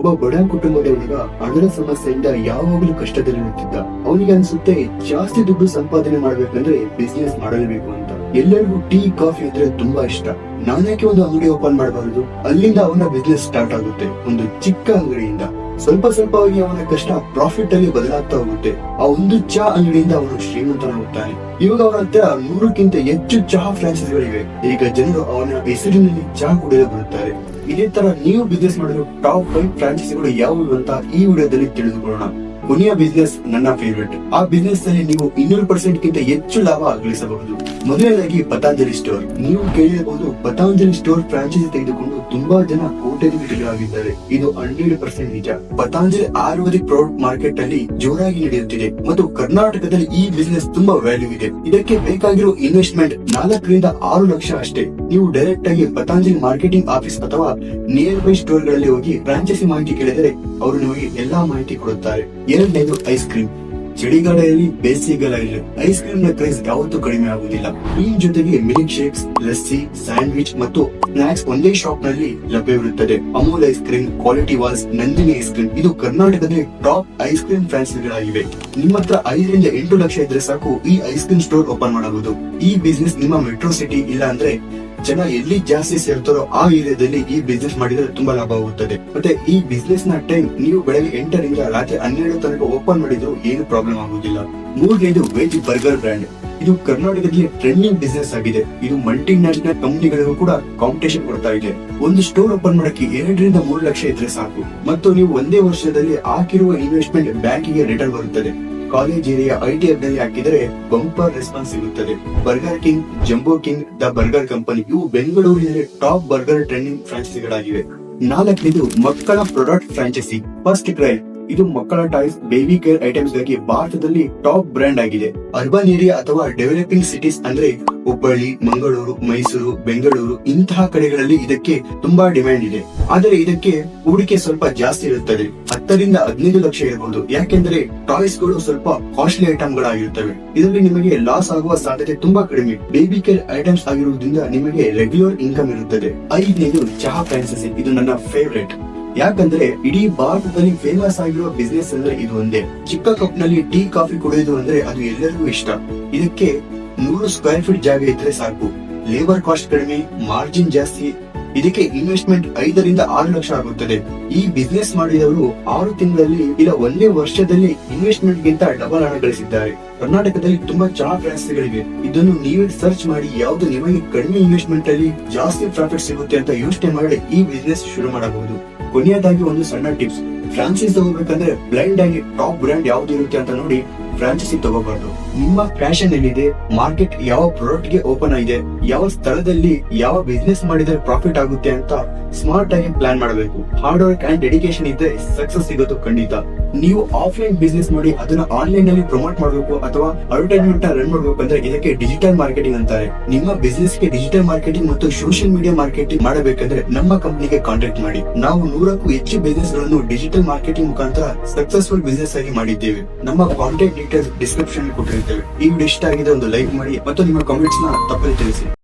ಒಬ್ಬ ಬಡ ಕುಟುಂಬದ ಹುಡುಗ ಹಣದ ಸಮಸ್ಯೆಯಿಂದ ಯಾವಾಗಲೂ ಕಷ್ಟದಲ್ಲಿರುತ್ತಿದ್ದ. ಅವನಿಗೆ ಅನ್ಸುತ್ತೆ ಜಾಸ್ತಿ ದುಡ್ಡು ಸಂಪಾದನೆ ಮಾಡ್ಬೇಕಂದ್ರೆ ಬಿಸ್ನೆಸ್ ಮಾಡಲೇಬೇಕು ಅಂತ. ಎಲ್ಲರಿಗೂ ಟೀ ಕಾಫಿ ಅಂದ್ರೆ ತುಂಬಾ ಇಷ್ಟ. ನಾನ್ಯಾಕೆ ಒಂದು ಅಂಗಡಿ ಓಪನ್ ಮಾಡಬಾರದು? ಅಲ್ಲಿಂದ ಅವನ ಬಿಸ್ನೆಸ್ ಸ್ಟಾರ್ಟ್ ಆಗುತ್ತೆ. ಒಂದು ಚಿಕ್ಕ ಅಂಗಡಿಯಿಂದ ಸ್ವಲ್ಪ ಸ್ವಲ್ಪವಾಗಿ ಅವನ ಕಷ್ಟ ಪ್ರಾಫಿಟ್ ಅಲ್ಲಿ ಬದಲಾಗ್ತಾ ಹೋಗುತ್ತೆ. ಆ ಒಂದು ಚಹಾ ಅಂಗಡಿಯಿಂದ ಅವನು ಶ್ರೀಮಂತನಾಗುತ್ತಾನೆ. ಇವಾಗ ಅವನ ಹತ್ರ 100ಕ್ಕಿಂತ ಹೆಚ್ಚು ಚಹಾ ಫ್ರಾಂಚೈಸಿಗಳಿವೆ. ಈಗ ಜನರು ಅವನ ಹೆಸರಿನಲ್ಲಿ ಚಹಾ ಕುಡಿಯಲು ಬರುತ್ತಾರೆ. ಇದೇ ತರ ನೀವು ಬಿಸ್ನೆಸ್ ಮಾಡಲು ಟಾಪ್ 5 ಫ್ರಾಂಚೈಸಿಗಳು ಯಾವುವು ಅಂತ ಈ ವಿಡಿಯೋದಲ್ಲಿ ತಿಳಿದುಕೊಳ್ಳೋಣ. ಕೊನೆಯ ಬಿಸ್ನೆಸ್ ನನ್ನ ಫೇವರೇಟ್. ಆ ಬಿಸ್ನೆಸ್ ನಲ್ಲಿ ನೀವು 200%ಗಿಂತ ಹೆಚ್ಚು ಲಾಭ ಗಳಿಸಬಹುದು. ಮೊದಲನೇದಾಗಿ ಪತಂಜಲಿ ಸ್ಟೋರ್. ನೀವು ಕೇಳಿರಬಹುದು, ಪತಂಜಲಿ ಸ್ಟೋರ್ ಫ್ರಾಂಚೈಸಿ ತೆಗೆದುಕೊಂಡು ತುಂಬಾ ಜನ ಕೋಟ್ಯಾಧಿಪತಿಗಳಾಗಿದ್ದಾರೆ. ಇದು 100% ನಿಜ. ಪತಂಜಲಿ ಆಯುರ್ವೇದಿಕ್ ಪ್ರಾಡಕ್ಟ್ ಮಾರ್ಕೆಟ್ ಅಲ್ಲಿ ಜೋರಾಗಿ ನಡೆಯುತ್ತಿದೆ ಮತ್ತು ಕರ್ನಾಟಕದಲ್ಲಿ ಈ ಬಿಸ್ನೆಸ್ ತುಂಬಾ ವ್ಯಾಲ್ಯೂ ಇದೆ. ಇದಕ್ಕೆ ಬೇಕಾಗಿರೋ ಇನ್ವೆಸ್ಟ್ಮೆಂಟ್ 4 ರಿಂದ 6 ಲಕ್ಷ ಅಷ್ಟೇ. ನೀವು ಡೈರೆಕ್ಟ್ ಆಗಿ ಪತಂಜಲಿ ಮಾರ್ಕೆಟಿಂಗ್ ಆಫೀಸ್ ಅಥವಾ ನಿಯರ್ ಬೈ ಸ್ಟೋರ್ ಗಳಲ್ಲಿ ಹೋಗಿ ಫ್ರಾಂಚೈಸಿ ಮಾಹಿತಿ ಕೇಳಿದರೆ ಅವರು ನಿಮಗೆ ಎಲ್ಲಾ ಮಾಹಿತಿ ಕೊಡುತ್ತಾರೆ. ಎರಡನೇದು ಐಸ್ ಕ್ರೀಮ್. ಚಳಿಗಾಲದಲ್ಲಿ ಬೇಸಿಗೆಗಾಲದಲ್ಲಿ ಐಸ್ ಕ್ರೀಮ್ ನ ಪ್ರೈಸ್ ಯಾವತ್ತೂ ಕಡಿಮೆ ಆಗುವುದಿಲ್ಲ. ಈ ಜೊತೆಗೆ ಮಿಲ್ಕ್ ಶೇಕ್ಸ್, ಲಸ್ಸಿ, ಸ್ಯಾಂಡ್ವಿಚ್ ಮತ್ತು ಸ್ನಾಕ್ಸ್ ಒಂದೇ ಶಾಪ್ ನಲ್ಲಿ ಲಭ್ಯವಿರುತ್ತದೆ. Amul ice cream, Kwality Walls, Nandini ice cream ಇದು ಕರ್ನಾಟಕದಲ್ಲಿ ಟಾಪ್ ಐಸ್ ಕ್ರೀಮ್ ಫ್ರಾಂಚೈಸಿಗಳಾಗಿವೆ. ನಿಮ್ಮ ಹತ್ರ 5 ರಿಂದ 8 ಲಕ್ಷ ಇದ್ರೆ ಸಾಕು ಈ ಐಸ್ ಕ್ರೀಮ್ ಸ್ಟೋರ್ ಓಪನ್ ಮಾಡಬಹುದು. ಈ ಬಿಸ್ನೆಸ್ ನಿಮ್ಮ ಮೆಟ್ರೋ ಸಿಟಿ ಇಲ್ಲ ಅಂದ್ರೆ ಜನ ಎಲ್ಲಿ ಜಾಸ್ತಿ ಸೇರ್ತಾರೋ ಆ ಏರಿಯಾದಲ್ಲಿ ಈ ಬಿಸ್ನೆಸ್ ಮಾಡಿದ್ರೆ ತುಂಬಾ ಲಾಭ ಆಗುತ್ತದೆ. ಮತ್ತೆ ಈ ಬಿಸ್ನೆಸ್ ನ ಟೈಮ್ ನೀವು ಬೆಳಗ್ಗೆ 8 ರಿಂದ ರಾತ್ರಿ 12 ತನಕ ಓಪನ್ ಮಾಡಿದ್ರು ಏನು ಪ್ರಾಬ್ಲಮ್ ಆಗುದಿಲ್ಲ. ಮೂರನೇದು ವೆಜ್ ಬರ್ಗರ್ ಬ್ರ್ಯಾಂಡ್. ಇದು ಕರ್ನಾಟಕದಲ್ಲಿ ಟ್ರೆಂಡಿಂಗ್ ಬಿಸ್ನೆಸ್ ಆಗಿದೆ. ಇದು ಮಲ್ಟಿ ನ್ಯಾಷನಲ್ ಕಂಪನಿಗಳಿಗೂ ಕೂಡ ಕಾಂಪಿಟೇಷನ್ ಕೊಡ್ತಾ ಇದೆ. ಒಂದು ಸ್ಟೋರ್ ಓಪನ್ ಮಾಡಕ್ಕೆ 2 ರಿಂದ 3 ಲಕ್ಷ ಇದ್ರೆ ಸಾಕು ಮತ್ತು ನೀವು ಒಂದೇ ವರ್ಷದಲ್ಲಿ ಹಾಕಿರುವ ಇನ್ವೆಸ್ಟ್ಮೆಂಟ್ ಬ್ಯಾಂಕಿಗೆ ರಿಟರ್ನ್ ಬರುತ್ತದೆ. ಕಾಲೇಜ್ ಏರಿಯಾ ಐಟಿ ಹಬ್ ನಲ್ಲಿ ಹಾಕಿದರೆ ಬಂಪರ್ ರೆಸ್ಪಾನ್ಸ್ ಸಿಗುತ್ತದೆ. Burger king, jumbo king, the burger company ಇವು ಬೆಂಗಳೂರಿನಲ್ಲಿ ಟಾಪ್ ಬರ್ಗರ್ ಟ್ರೆಂಡಿಂಗ್ ಫ್ರಾಂಚೈಸಿಗಳಾಗಿವೆ. 4ನೇದು ಮಕ್ಕಳ ಪ್ರಾಡಕ್ಟ್ ಫ್ರಾಂಚೈಸಿ. First CRY. ಇದು ಮಕ್ಕಳ ಟಾಯ್ಸ್, ಬೇಬಿ ಕೇರ್ ಐಟಮ್ಸ್ ಗಾಗಿ ಭಾರತದಲ್ಲಿ ಟಾಪ್ ಬ್ರ್ಯಾಂಡ್ ಆಗಿದೆ. ಅರ್ಬನ್ ಏರಿಯಾ ಅಥವಾ ಡೆವಲಪಿಂಗ್ ಸಿಟೀಸ್ ಅಂದ್ರೆ ಹುಬ್ಬಳ್ಳಿ, ಮಂಗಳೂರು, ಮೈಸೂರು, ಬೆಂಗಳೂರು ಇಂತಹ ಕಡೆಗಳಲ್ಲಿ ಇದಕ್ಕೆ ತುಂಬಾ ಡಿಮ್ಯಾಂಡ್ ಇದೆ. ಆದರೆ ಇದಕ್ಕೆ ಹೂಡಿಕೆ ಸ್ವಲ್ಪ ಜಾಸ್ತಿ ಇರುತ್ತದೆ. 10 ರಿಂದ 15 ಲಕ್ಷ ಇರಬಹುದು. ಯಾಕೆಂದ್ರೆ ಟಾಯ್ಸ್ ಗಳು ಸ್ವಲ್ಪ ಕಾಸ್ಟ್ಲಿ ಐಟಮ್ ಗಳಾಗಿರುತ್ತವೆ. ಇದರಲ್ಲಿ ನಿಮಗೆ ಲಾಸ್ ಆಗುವ ಸಾಧ್ಯತೆ ತುಂಬಾ ಕಡಿಮೆ. ಬೇಬಿ ಕೇರ್ ಐಟಮ್ಸ್ ಆಗಿರುವುದರಿಂದ ನಿಮಗೆ ರೆಗ್ಯುಲರ್ ಇನ್ಕಮ್ ಇರುತ್ತದೆ. 5ನೇದು ಚಹಾ ಫ್ರಾಂಚೈಸಿ. ಇದು ನನ್ನ ಫೇವರೇಟ್. ಯಾಕಂದ್ರೆ ಇಡೀ ಭಾರತದಲ್ಲಿ ಫೇಮಸ್ ಆಗಿರುವ ಬಿಸ್ನೆಸ್ ಅಂದ್ರೆ ಇದು ಒಂದೇ. ಚಿಕ್ಕ ಕಪ್ ನಲ್ಲಿ ಟೀ ಕಾಫಿ ಕುಡಿಯೋದು ಅಂದ್ರೆ ಅದು ಎಲ್ಲರಿಗೂ ಇಷ್ಟ. ಇದಕ್ಕೆ 100 ಸ್ಕ್ವೇರ್ ಫೀಟ್ ಜಾಗ ಇದ್ರೆ ಸಾಕು. ಲೇಬರ್ ಕಾಸ್ಟ್ ಕಡಿಮೆ, ಮಾರ್ಜಿನ್ ಜಾಸ್ತಿ. ಇದಕ್ಕೆ ಇನ್ವೆಸ್ಟ್ಮೆಂಟ್ 5 ರಿಂದ 6 ಲಕ್ಷ ಆಗುತ್ತದೆ. ಈ ಬಿಸ್ನೆಸ್ ಮಾಡಿದವರು 6 ತಿಂಗಳಲ್ಲಿ ಇಲ್ಲ 1 ವರ್ಷದಲ್ಲಿ ಇನ್ವೆಸ್ಟ್ಮೆಂಟ್ ಗಿಂತ ಡಬಲ್ ಹಣ ಗಳಿಸಿದ್ದಾರೆ. ಕರ್ನಾಟಕದಲ್ಲಿ ತುಂಬಾ ಚಹಾ ಫ್ರಾಂಚೈಸಿಗಳಿವೆ. ಇದನ್ನು ನೀವೇ ಸರ್ಚ್ ಮಾಡಿ ಯಾವ್ದು ನಿಮಗೆ ಕಡಿಮೆ ಇನ್ವೆಸ್ಟ್ಮೆಂಟ್ ಅಲ್ಲಿ ಜಾಸ್ತಿ ಪ್ರಾಫಿಟ್ ಸಿಗುತ್ತೆ ಅಂತ ಯೋಚನೆ ಮಾಡಿ ಈ ಬಿಸ್ನೆಸ್ ಶುರು ಮಾಡಬಹುದು. ಕೊನೆಯದಾಗಿ ಒಂದು ಸಣ್ಣ ಟಿಪ್ಸ್. ಫ್ರಾಂಚೈಸ್ ತಗೋಬೇಕಂದ್ರೆ ಬ್ಲೈಂಡ್ ಆಗಿ ಟಾಪ್ ಬ್ರ್ಯಾಂಡ್ ಯಾವ್ದು ಇರುತ್ತೆ ಅಂತ ನೋಡಿ ಫ್ರಾಂಚೈಸಿ ತಗೋಬಾರ್ದು. ನಿಮ್ಮ ಪ್ಯಾಷನ್ ಎಲ್ಲಿದೆ, ಮಾರ್ಕೆಟ್ ಯಾವ ಪ್ರಾಡಕ್ಟ್ ಗೆ ಓಪನ್ ಆಗಿದೆ, ಯಾವ ಸ್ಥಳದಲ್ಲಿ ಯಾವ ಬಿಸ್ನೆಸ್ ಮಾಡಿದ್ರೆ ಪ್ರಾಫಿಟ್ ಆಗುತ್ತೆ ಅಂತ ಸ್ಮಾರ್ಟ್ ಆಗಿ ಪ್ಲಾನ್ ಮಾಡಬೇಕು. ಹಾರ್ಡ್ ವರ್ಕ್ ಅಂಡ್ ಡೆಡಿಕೇಶನ್ ಇದ್ರೆ ಸಕ್ಸಸ್ ಸಿಗೋದು ಖಂಡಿತ. ನೀವು ಆಫ್ಲೈನ್ ಬಿಸ್ನೆಸ್ ಮಾಡಿ ಅದನ್ನ ಆನ್ಲೈನ್ ನಲ್ಲಿ ಪ್ರಮೋಟ್ ಮಾಡಬೇಕು ಅಥವಾ ಅಡ್ವರ್ಟೈಸ್ಮೆಂಟ್ ರನ್ ಮಾಡಬೇಕು ಅಂದ್ರೆ ಇದಕ್ಕೆ ಡಿಜಿಟಲ್ ಮಾರ್ಕೆಟಿಂಗ್ ಅಂತಾರೆ. ನಿಮ್ಮ ಬಿಸ್ನೆಸ್ ಗೆ ಡಿಜಿಟಲ್ ಮಾರ್ಕೆಟಿಂಗ್ ಮತ್ತು ಸೋಷಿಯಲ್ ಮೀಡಿಯಾ ಮಾರ್ಕೆಟಿಂಗ್ ಮಾಡಬೇಕಂದ್ರೆ ನಮ್ಮ ಕಂಪನಿಗೆ ಕಾಂಟ್ಯಾಕ್ಟ್ ಮಾಡಿ. ನಾವು 100ಕ್ಕೂ ಹೆಚ್ಚು ಬಿಸ್ನೆಸ್ ಗಳನ್ನು ಡಿಜಿಟಲ್ ಮಾರ್ಕೆಟಿಂಗ್ ಮುಖಾಂತರ ಸಕ್ಸಸ್ಫುಲ್ ಬಿಸ್ನೆಸ್ ಆಗಿ ಮಾಡಿದ್ದೇವೆ. ನಮ್ಮ ಕಾಂಟ್ಯಾಕ್ಟ್ ಡೀಟೇಲ್ಸ್ ಡಿಸ್ಕ್ರಿಪ್ಷನ್ ಕೊಟ್ಟಿರ್ತೇವೆ. ಈ ವಿಡಿಯೋ ಇಷ್ಟ ಆಗಿದೆ ಒಂದು ಲೈಕ್ ಮಾಡಿ ಮತ್ತು ನಿಮ್ಮ ಕಾಮೆಂಟ್ಸ್ ನ ತಪ್ಪದೆ ತಿಳಿಸಿ.